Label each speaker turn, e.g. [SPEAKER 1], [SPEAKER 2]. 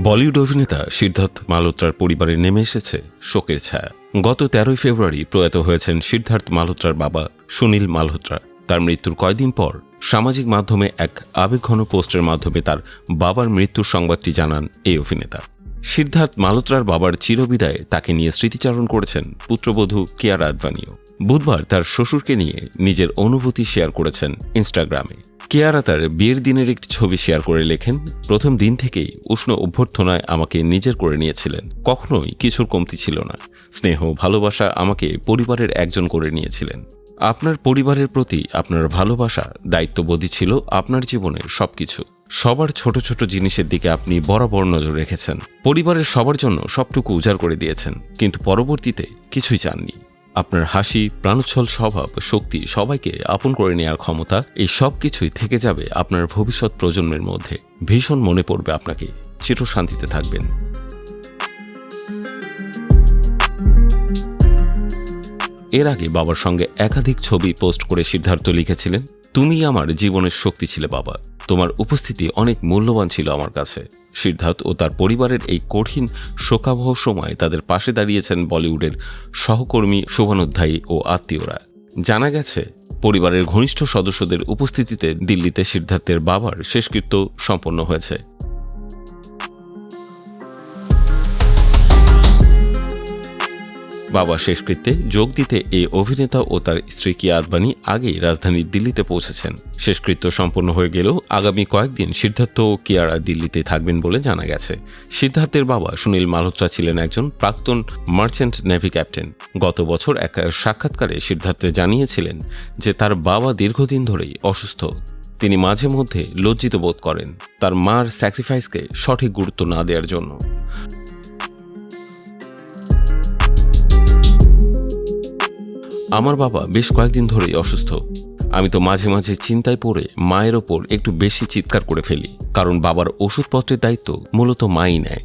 [SPEAKER 1] বলিউড অভিনেতা সিদ্ধার্থ মালহোত্রার পরিবারে নেমে এসেছে শোকের ছায়া। গত 13 ফেব্রুয়ারি প্রয়াত হয়েছেন সিদ্ধার্থ মালহোত্রার বাবা সুনীল মালহোত্রা। তার মৃত্যুর কয়েকদিন পর সামাজিক মাধ্যমে এক আবেগঘন পোস্টের মাধ্যমে তার বাবার মৃত্যুর সংবাদটি জানান এই অভিনেতা। সিদ্ধার্থ মালহোত্রার বাবার চিরবিদায়ে তাকে নিয়ে স্মৃতিচারণ করেছেন পুত্রবধূ কিয়ারা আদভানিও। বুধবার তার শ্বশুরকে নিয়ে নিজের অনুভূতি শেয়ার করেছেন ইনস্টাগ্রামে। কিয়ারা তার বিয়ের দিনের একটি ছবি শেয়ার করে লেখেন, প্রথম দিন থেকেই উষ্ণ অভ্যর্থনায় আমাকে নিজের করে নিয়েছিলেন। কখনোই কিছুর কমতি ছিল না। স্নেহ ভালোবাসা আমাকে পরিবারের একজন করে নিয়েছিলেন। আপনার পরিবারের প্রতি আপনার ভালোবাসা দায়িত্ববোধই ছিল আপনার জীবনের সবকিছু। সবার ছোট ছোট জিনিসের দিকে আপনি বরাবর নজর রেখেছেন। পরিবারের সবার জন্য সবটুকু উজাড় করে দিয়েছেন, কিন্তু পরবর্তীতে কিছুই চাননি। আপনার হাসি, প্রাণোচ্ছল স্বভাব, শক্তি, সবাইকে আপন করে নেওয়ার ক্ষমতা, এই সব কিছুই থেকে যাবে আপনার ভবিষ্যৎ প্রজন্মের মধ্যে। ভীষণ মনে পড়বে আপনাকে। চিরশান্তিতে থাকবেন। এর আগে বাবার সঙ্গে একাধিক ছবি পোস্ট করে সিদ্ধার্থ লিখেছিলেন, তুমি আমার জীবনের শক্তি ছিলে বাবা, তোমার উপস্থিতি অনেক মূল্যবান ছিল আমার কাছে। সিদ্ধার্থ ও তার পরিবারের এই কঠিন শোকাবহ সময় তাদের পাশে দাঁড়িয়েছেন বলিউডের সহকর্মী, শুভানুধ্যায়ী ও আত্মীয়রা। জানা গেছে, পরিবারের ঘনিষ্ঠ সদস্যদের উপস্থিতিতে দিল্লিতে সিদ্ধার্থের বাবার শেষকৃত্য সম্পন্ন হয়েছে। বাবা শেষকৃত্যে যোগ দিতে এই অভিনেতা ও তার স্ত্রী কিয়া আদভানি আগেই রাজধানী দিল্লিতে পৌঁছেছেন। শেষকৃত্য সম্পন্ন হয়ে গেলেও আগামী কয়েকদিন সিদ্ধার্থ ও কিয়ারা দিল্লিতে থাকবেন বলে জানা গেছে। সিদ্ধার্থের বাবা সুনীল মালহোত্রা ছিলেন একজন প্রাক্তন মার্চেন্ট নেভি ক্যাপ্টেন। গত বছর এক সাক্ষাৎকারে সিদ্ধার্থ জানিয়েছিলেন যে তার বাবা দীর্ঘদিন ধরেই অসুস্থ। তিনি মাঝে মধ্যে লজ্জিত বোধ করেন তার মার স্যাক্রিফাইসকে সঠিক গুরুত্ব না দেওয়ার জন্য। আমার বাবা বেশ কয়েকদিন ধরেই অসুস্থ। আমি তো মাঝে মাঝে চিন্তায় পড়ে মায়ের ওপর একটু বেশি চিৎকার করে ফেলি, কারণ বাবার ওষুধপত্রের দায়িত্ব মূলত মাই নেয়।